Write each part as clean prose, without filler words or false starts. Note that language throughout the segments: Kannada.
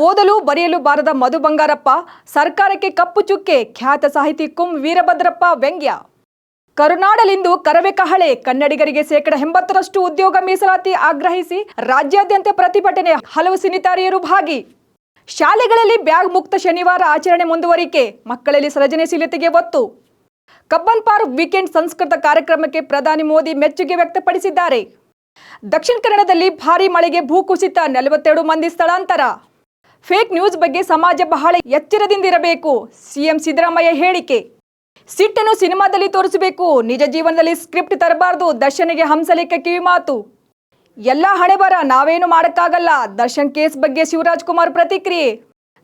ಓದಲು ಬರೆಯಲು ಬಾರದ ಮಧು ಬಂಗಾರಪ್ಪ ಸರ್ಕಾರಕ್ಕೆ ಕಪ್ಪು ಚುಕ್ಕೆ. ಖ್ಯಾತ ಸಾಹಿತಿ ಕುಂ ವೀರಭದ್ರಪ್ಪ ವ್ಯಂಗ್ಯ. ಕರುನಾಡಲಿಂದು ಕರವೇ ಕಹಳೆ. ಕನ್ನಡಿಗರಿಗೆ 80% ಉದ್ಯೋಗ ಮೀಸಲಾತಿ ಆಗ್ರಹಿಸಿ ರಾಜ್ಯಾದ್ಯಂತ ಪ್ರತಿಭಟನೆ. ಹಲವು ಸಿನಿತಾರಿಯರು ಭಾಗಿ. ಶಾಲೆಗಳಲ್ಲಿ ಬ್ಯಾಗ್ ಮುಕ್ತ ಶನಿವಾರ ಆಚರಣೆ ಮುಂದುವರಿಕೆ. ಮಕ್ಕಳಲ್ಲಿ ಸೃಜನಶೀಲತೆಗೆ ಒತ್ತು. ಕಬ್ಬನ್ ಪಾರ್ಕ್ ವೀಕೆಂಡ್ ಸಂಸ್ಕೃತ ಕಾರ್ಯಕ್ರಮಕ್ಕೆ ಪ್ರಧಾನಿ ಮೋದಿ ಮೆಚ್ಚುಗೆ ವ್ಯಕ್ತಪಡಿಸಿದ್ದಾರೆ. ದಕ್ಷಿಣ ಕನ್ನಡದಲ್ಲಿ ಭಾರೀ ಮಳೆಗೆ ಭೂಕುಸಿತ, 42 ಮಂದಿ ಸ್ಥಳಾಂತರ. ಫೇಕ್ ನ್ಯೂಸ್ ಬಗ್ಗೆ ಸಮಾಜ ಬಹಳ ಎಚ್ಚರದಿಂದಿರಬೇಕು. ಸಿಎಂ ಸಿದ್ದರಾಮಯ್ಯ ಹೇಳಿಕೆ. ಸಿಟ್ಟನ್ನು ಸಿನಿಮಾದಲ್ಲಿ ತೋರಿಸಬೇಕು, ನಿಜ ಜೀವನದಲ್ಲಿ ಸ್ಕ್ರಿಪ್ಟ್ ತರಬಾರದು. ದರ್ಶನ್ಗೆ ಹಂಸಲೇಖ ಕಿವಿಮಾತು. ಎಲ್ಲ ಹಣೆಬರ, ನಾವೇನು ಮಾಡೋಕ್ಕಾಗಲ್ಲ. ದರ್ಶನ್ ಕೇಸ್ ಬಗ್ಗೆ ಶಿವರಾಜ್ ಕುಮಾರ್ ಪ್ರತಿಕ್ರಿಯೆ.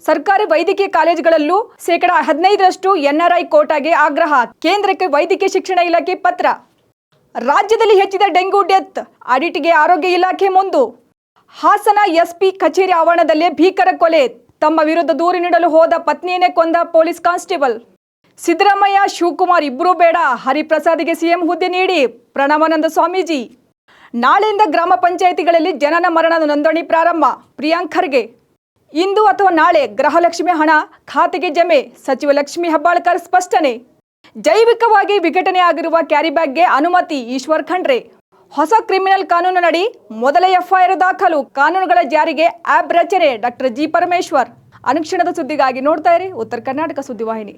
ಸರ್ಕಾರಿ ವೈದ್ಯಕೀಯ ಕಾಲೇಜುಗಳಲ್ಲೂ 15% NRI ಕೋಟಾಗೆ ಆಗ್ರಹ. ಕೇಂದ್ರಕ್ಕೆ ವೈದ್ಯಕೀಯ ಶಿಕ್ಷಣ ಇಲಾಖೆ ಪತ್ರ. ರಾಜ್ಯದಲ್ಲಿ ಹೆಚ್ಚಿದ ಡೆಂಗ್ಯೂ ಡೆತ್, ಆಡಿಟ್ಗೆ ಆರೋಗ್ಯ ಇಲಾಖೆ ಮುಂದು. ಹಾಸನ ಎಸ್ಪಿ ಕಚೇರಿ ಆವರಣದಲ್ಲೇ ಭೀಕರ ಕೊಲೆ. ತಮ್ಮ ವಿರುದ್ಧ ದೂರು ನೀಡಲು ಹೋದ ಪತ್ನಿಯನ್ನೇ ಕೊಂದ ಪೊಲೀಸ್ ಕಾನ್ಸ್ಟೇಬಲ್. ಸಿದ್ದರಾಮಯ್ಯ ಶಿವಕುಮಾರ್ ಇಬ್ಬರೂ ಬೇಡ, ಹರಿಪ್ರಸಾದ್ಗೆ ಸಿಎಂ ಹುದ್ದೆ ನೀಡಿ. ಪ್ರಣವಾನಂದ ಸ್ವಾಮೀಜಿ. ನಾಳೆಯಿಂದ ಗ್ರಾಮ ಪಂಚಾಯಿತಿಗಳಲ್ಲಿ ಜನನ ಮರಣ ನೋಂದಣಿ ಪ್ರಾರಂಭ. ಪ್ರಿಯಾಂಕ್ ಖರ್ಗೆ. ಇಂದು ಅಥವಾ ನಾಳೆ ಗೃಹಲಕ್ಷ್ಮಿ ಹಣ ಖಾತೆಗೆ ಜಮೆ. ಸಚಿವ ಲಕ್ಷ್ಮೀ ಹೆಬ್ಬಾಳ್ಕರ್ ಸ್ಪಷ್ಟನೆ. ಜೈವಿಕವಾಗಿ ವಿಘಟನೆ ಆಗಿರುವ ಕ್ಯಾರಿ ಬ್ಯಾಗ್ಗೆ ಅನುಮತಿ. ಈಶ್ವರ್ ಖಂಡ್ರೆ. ಹೊಸ ಕ್ರಿಮಿನಲ್ ಕಾನೂನಿನಡಿ ಮೊದಲ FIR ದಾಖಲು. ಕಾನೂನುಗಳ ಜಾರಿಗೆ ಆ್ಯಪ್ ರಚನೆ. Doctor G Parameshwar. ಅನುಕ್ಷಣದ ಸುದ್ದಿಗಾಗಿ ನೋಡ್ತಾ ಇರಿ ಉತ್ತರ ಕರ್ನಾಟಕ ಸುದ್ದಿವಾಹಿನಿ.